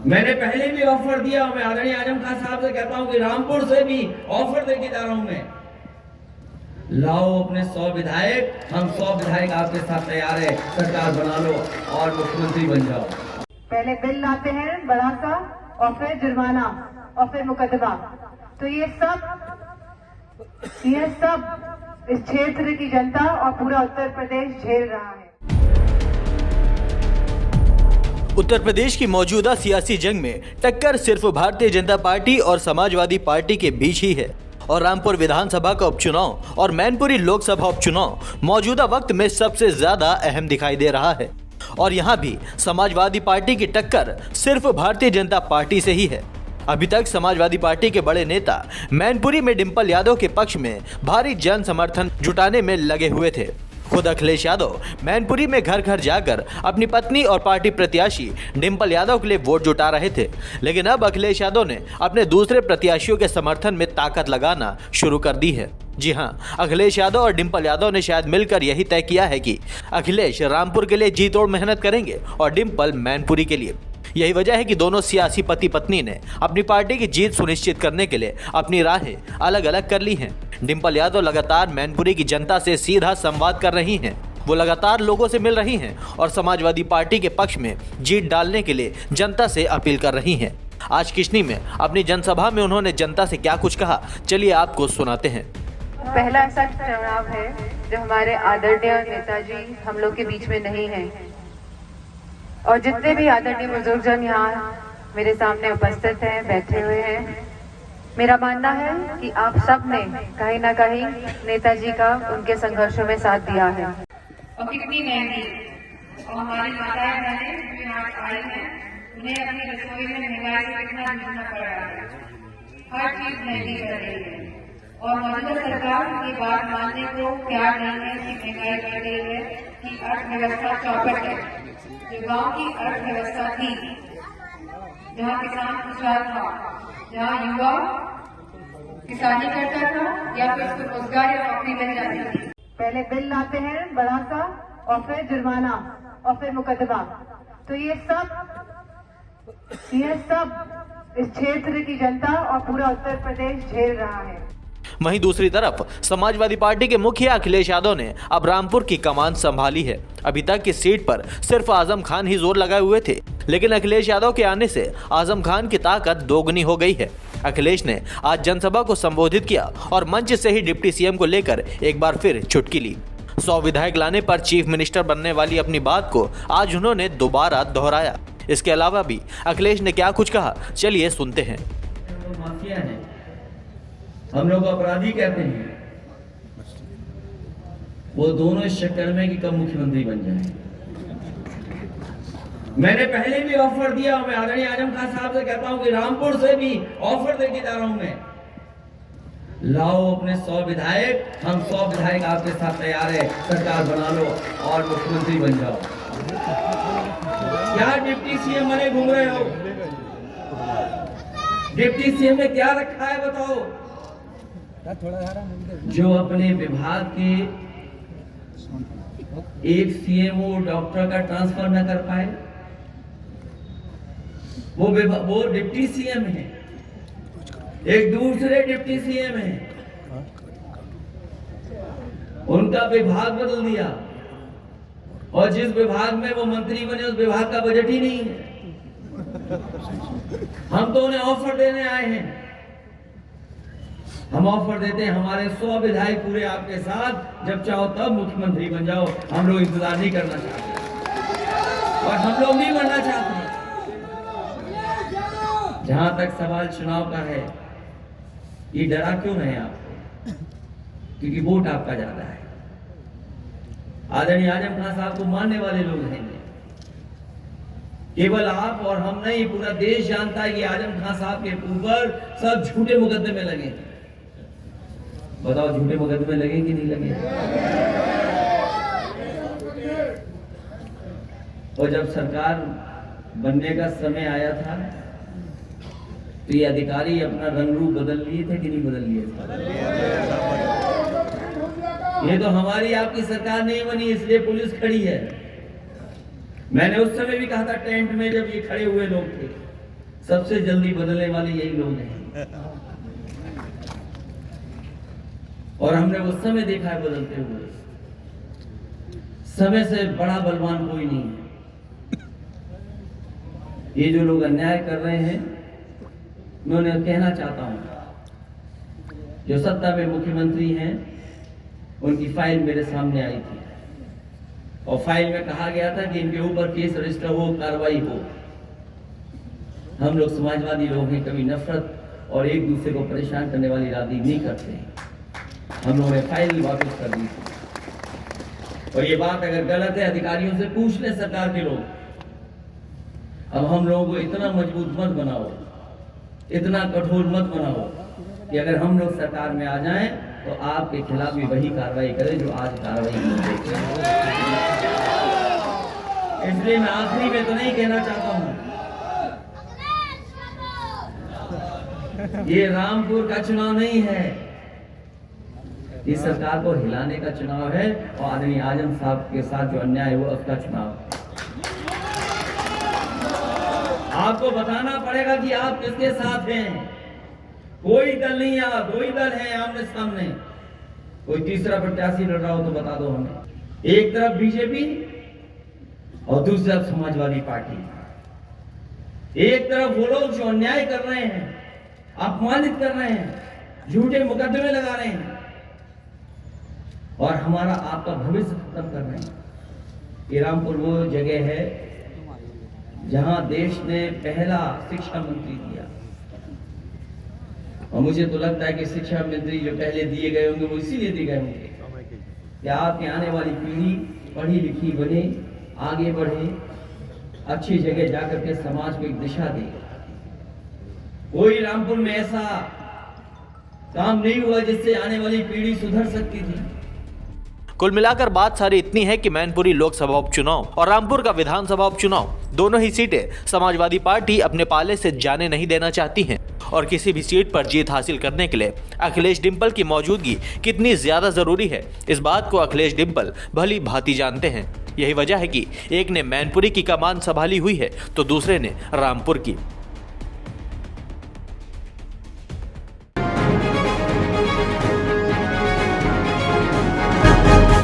मैंने पहले भी ऑफर दिया, मैं आदरणीय आजम खान साहब से कहता हूं कि रामपुर से भी ऑफर देके जा रहा हूं मैं, लाओ अपने 100 विधायक, हम 100 विधायक आपके साथ तैयार है, सरकार बना लो और मुख्यमंत्री बन जाओ। पहले बिल लाते हैं बड़ा सा और फिर जुर्माना और फिर मुकदमा, तो ये सब इस क्षेत्र की जनता और पूरा उत्तर प्रदेश झेल रहा है। उत्तर प्रदेश की मौजूदा सियासी जंग में टक्कर सिर्फ भारतीय जनता पार्टी और समाजवादी पार्टी के बीच ही है और रामपुर विधानसभा का उपचुनाव और मैनपुरी लोकसभा उपचुनाव मौजूदा वक्त में सबसे ज्यादा अहम दिखाई दे रहा है और यहाँ भी समाजवादी पार्टी की टक्कर सिर्फ भारतीय जनता पार्टी से ही है। अभी तक समाजवादी पार्टी के बड़े नेता मैनपुरी में डिंपल यादव के पक्ष में भारी जन समर्थन जुटाने में लगे हुए थे। खुद अखिलेश यादव मैनपुरी में घर घर जाकर अपनी पत्नी और पार्टी प्रत्याशी डिंपल यादव के लिए वोट जुटा रहे थे, लेकिन अब अखिलेश यादव ने अपने दूसरे प्रत्याशियों के समर्थन में ताकत लगाना शुरू कर दी है। जी हां, अखिलेश यादव और डिंपल यादव ने शायद मिलकर यही तय किया है कि अखिलेश रामपुर के लिए जी तोड़ मेहनत करेंगे और डिंपल मैनपुरी के लिए। यही वजह है कि दोनों सियासी पति पत्नी ने अपनी पार्टी की जीत सुनिश्चित करने के लिए अपनी राहें अलग अलग कर ली हैं। डिंपल यादव लगातार मैनपुरी की जनता से सीधा संवाद कर रही हैं। वो लगातार लोगों से मिल रही हैं और समाजवादी पार्टी के पक्ष में जीत डालने के लिए जनता से अपील कर रही हैं। आज किशनी में अपनी जनसभा में उन्होंने जनता से क्या कुछ कहा, चलिए आपको सुनाते हैं। पहला ऐसा चुनाव है जो हमारे आदरणीय नेताजी हम लोग के बीच में नहीं है और जितने भी आदरणीय बुजुर्गजन यहाँ मेरे सामने उपस्थित हैं, बैठे हुए हैं, मेरा मानना है कि आप सब ने कहीं ना कहीं नेताजी का उनके संघर्षों में साथ दिया है। और कितनी महंगी और हमारी माताएं बहनें जो यहाँ आई हैं, उन्हें अपनी रसोई में महंगाई से कितना जूझना पड़ रहा है। हर चीज महंगी कर रही है और मौजूदा सरकार की बात मानने को तैयार नहीं है कि महंगाई बढ़ गई है कि अर्थव्यवस्था चौपट है। जो गांव की अर्थव्यवस्था थी, जहाँ किसान खुशहाल था, जहाँ युवा किसानी करता था या फिर उसको रोजगार या नौकरी मिल जाती थी, पहले बिल लाते हैं बड़ा सा और फिर जुर्माना और फिर मुकदमा, तो ये सब इस क्षेत्र की जनता और पूरा उत्तर प्रदेश झेल रहा है। वहीं दूसरी तरफ समाजवादी पार्टी के मुखिया अखिलेश यादव ने अब रामपुर की कमान संभाली है। अभी तक इस सीट पर सिर्फ आजम खान ही जोर लगाए हुए थे, लेकिन अखिलेश यादव के आने से आजम खान की ताकत दोगुनी हो गई है। अखिलेश ने आज जनसभा को संबोधित किया और मंच से ही डिप्टी सीएम को लेकर एक बार फिर चुटकी ली। 100 विधायक लाने पर चीफ मिनिस्टर बनने वाली अपनी बात को आज उन्होंने दोबारा दोहराया। इसके अलावा भी अखिलेश ने क्या कुछ कहा, चलिए सुनते हैं। हम लोग अपराधी कहते हैं, वो दोनों इस चक्कर में कि कब मुख्यमंत्री बन जाए। मैंने पहले भी ऑफर दिया, मैं आदरणीय आजम खान साहब से कहता हूं कि रामपुर से भी ऑफर देके जा रहा हूं मैं, लाओ अपने 100 विधायक, हम 100 विधायक आपके साथ तैयार है, सरकार बना लो और मुख्यमंत्री बन जाओ। क्या डिप्टी सीएम बने घूम रहे हो? डिप्टी सीएम ने क्या रखा है बताओ? जो अपने विभाग के एक सीएमओ डॉक्टर का ट्रांसफर न कर पाए, वो डिप्टी सीएम है। एक दूसरे डिप्टी सीएम है, उनका विभाग बदल दिया और जिस विभाग में वो मंत्री बने उस विभाग का बजट ही नहीं है। हम तो उन्हें ऑफर देने आए हैं, हम ऑफर देते हैं हमारे 100 विधायक पूरे आपके साथ, जब चाहो तब मुख्यमंत्री बन जाओ। हम लोग इंतजार नहीं करना चाहते और हम लोग नहीं बनना चाहते। जहां तक सवाल चुनाव का है, ये डरा क्यों है आपको? क्योंकि वोट आपका ज्यादा है। आदरणीय आजम खान साहब को मानने वाले लोग हैं, केवल आप और हम नहीं, पूरा देश जानता है कि आजम खान साहब के ऊपर सब झूठे मुकदमे में लगे। बताओ, झूठे मुकदमे लगे कि नहीं लगे? और जब सरकार बनने का समय आया था तो ये अधिकारी अपना रंग रूप बदल लिए थे कि नहीं बदल लिए थे? ये तो हमारी आपकी सरकार नहीं बनी, इसलिए पुलिस खड़ी है। मैंने उस समय भी कहा था टेंट में, जब ये खड़े हुए लोग थे, सबसे जल्दी बदलने वाले यही लोग हैं। और हमने वो समय देखा है बदलते हुए। समय से बड़ा बलवान कोई नहीं है। ये जो लोग अन्याय कर रहे हैं, मैं उन्हें कहना चाहता हूं, जो सत्ता में मुख्यमंत्री हैं, उनकी फाइल मेरे सामने आई थी और फाइल में कहा गया था कि इनके ऊपर केस रजिस्टर हो, कार्रवाई हो। हम लोग समाजवादी लोग हैं, कभी नफरत और एक दूसरे को परेशान करने वाली राजनीति नहीं करते। हम लोगों ने फाइल वापस कर दी थी। और ये बात अगर गलत है, अधिकारियों से पूछ ले सरकार के लोग। अब हम लोगों को इतना मजबूत मत बनाओ, इतना कठोर मत बनाओ कि अगर हम लोग सरकार में आ जाएं तो आपके खिलाफ भी वही कार्रवाई करें जो आज कार्रवाई की। इसलिए मैं आखिरी में तो नहीं कहना चाहता हूं, ये रामपुर का चुनाव नहीं है, ये सरकार को हिलाने का चुनाव है और आदरणीय आजम साहब के साथ जो अन्याय हुआ उसका चुनाव है। आपको बताना पड़ेगा कि आप किसके साथ हैं। कोई दल नहीं है, दो ही दल है आमने सामने। कोई तीसरा प्रत्याशी लड़ रहा हो तो बता दो हमें। एक तरफ बीजेपी और दूसरी तरफ समाजवादी पार्टी। एक तरफ वो लोग जो अन्याय कर रहे हैं, अपमानित कर रहे हैं, झूठे मुकदमे लगा रहे हैं और हमारा आपका भविष्य खत्म कर रहे हैं। ये रामपुर वो जगह है जहां देश ने पहला शिक्षा मंत्री दिया और मुझे तो लगता है कि शिक्षा मंत्री जो पहले दिए गए होंगे वो इसीलिए दिए गए होंगे कि आपकी आने वाली पीढ़ी पढ़ी लिखी बने, आगे बढ़े, अच्छी जगह जाकर के समाज को एक दिशा दे। कोई रामपुर में ऐसा काम नहीं हुआ जिससे आने वाली पीढ़ी सुधर सकती थी। कुल मिलाकर बात सारी इतनी है कि मैनपुरी लोकसभा उपचुनाव और रामपुर का विधानसभा उपचुनाव दोनों ही सीटें समाजवादी पार्टी अपने पाले से जाने नहीं देना चाहती हैं और किसी भी सीट पर जीत हासिल करने के लिए अखिलेश डिंपल की मौजूदगी कितनी ज्यादा जरूरी है, इस बात को अखिलेश डिंपल भली भांति जानते हैं। यही वजह है कि एक ने मैनपुरी की कमान संभाली हुई है तो दूसरे ने रामपुर की।